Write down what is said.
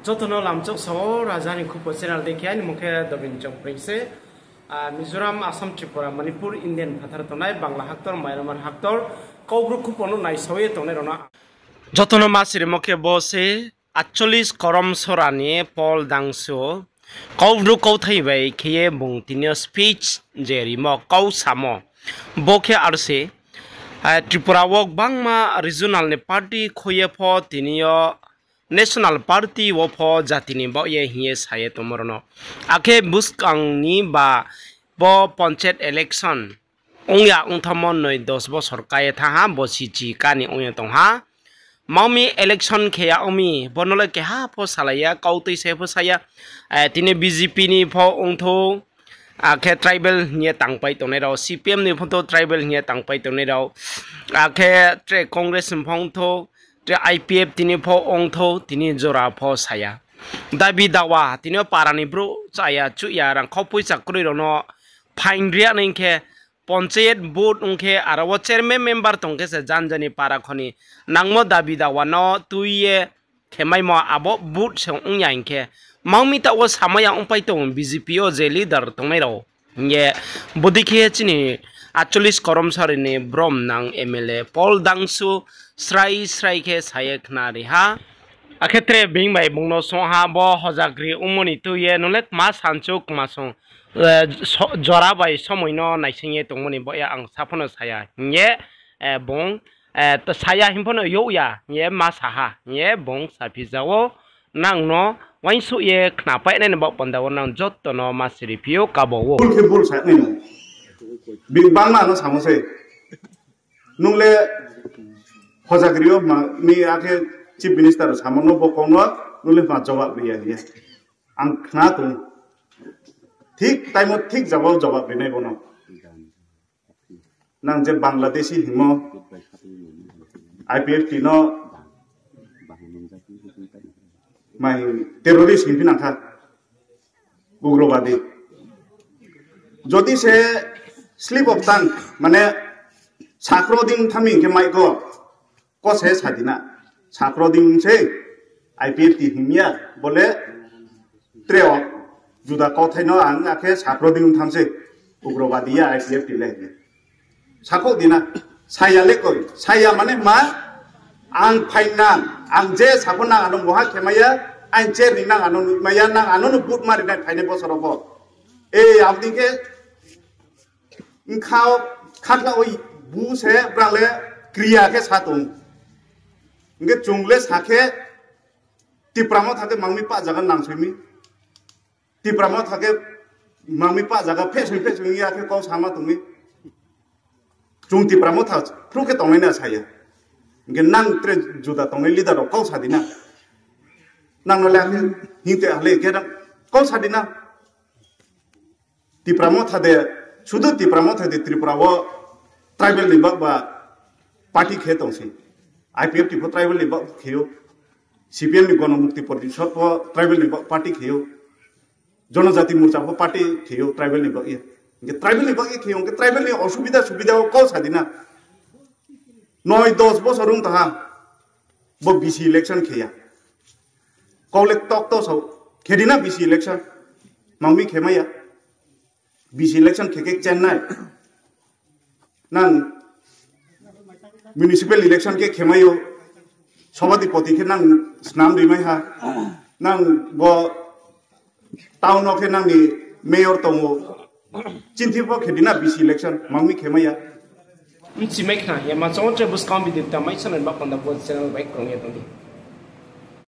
Jotono lamchok so rajani khupo channel dekhian mukhe dobin chok prise Mizoram Assam Tripura Manipur Indian phathar tonai Bangla haktor Myanmar haktor kobru khupono nai soye tonai rona Jotono masire mukhe bose 48 korom sorani Paul Dangso kobru kauthai bai khiye bungtinio speech jeri mo kau samo bokhe arse Tripura wok bangma regional ne party khoye pho tinio National Party wopho jatini bo ye hiye saye tomorono akhe buskang ni ba bo panchayat election ongya ongthamon noi 10 bosor kaye thaha bosichi kani ongya tongha maumi election kheya omi bonole ke ha pho salaya kautui se pho saya tine BJP ni pho ongtho akhe tribal nie tangpai tonai rao CPM ni pho tribal nie tangpai tonai rao akhe tre congress phongtho IPF tini pho ongtho tini jora pho saya dabi dawa tini parani bro chaya chuya rang khopui chakri rono phaingria ningkhe panchayat board ongkhe arawo chairman member tongkhe se janjani para khoni nangmo dabi dawa no tuiye khemai mo abo board se ongya ingkhe maumi ta o samaya ongpai tong BJP o je leader tongai ro nge bodikhe chini 48 koromsari ni brom nang MLA Paul Dangsu srai ke sayek nari ha akhetre bing bai bungno soha bo hojagri umoni tuye nolek ma sanchuk masong jora bai somoino naisingye tongmoni boya ang sapono saya nge bong to saya himpono yoya nge ma saha nge bong sapijawo nangno wainsu ye knapai ne bo pondawo nang jottono masiri pio kabowo bul sa ne bing bang ma no samose nungle Hojagrio mi ake chief minister samono bokono nule ma jawab biya dia ang khna tu thik time thik jawab binai bono nang je Bangladeshi himo IPF tino mai terrorist hinpin angkha ugrobadi jodi se slip of tongue mane sakroding thami ke mai ko ko se sadina sakroding se IPF ti himya bole treo juda ko thaino ang akhe sakroding thamse ugrobadiya IPF ti le sakodina saya le koi saya mane ma ang phaina ang je sakona anu moha khemaya ang je rinang anu maya nang anu but mari na phaine bosorobo apni ke khao khakla oi bu se brangle kriya ke satung nge jungle sakhe tipramo thake mangmi pa jaga nangsumi tipramo thake mangmi pa jaga phesui ya ke ko sama tumi jung tipramo tha phru ke tongai na saya nge nang tre juda tongai leader ko sadina nang no la hinte ale ke ko sadina tipramo thade sudu tipramo thade tripura wo tribal libak ba party khe tongsi IPF ti tribal libak kheo CPM ni Gona Mukti Parishad po tribal libak party kheo Jonajati Morcha po party kheo tribal libak ye nge tribal libak ye kheo nge tribal ni osubida ko sadina 9-10 bosorung taha bo BC election kheya kolek tok to so khedina BC election mangmi khemaya BC election kheke Chennai nang municipal election ke khemayo sabadipati ke nang snam rimai ha nang bo town ke nang ni mayor tongo chintipo khedina BC election mangmi khemaya Mchi mekna ya ma chontre bus kam bidip ta mai sanan ba panda bo channel bike krong ye toni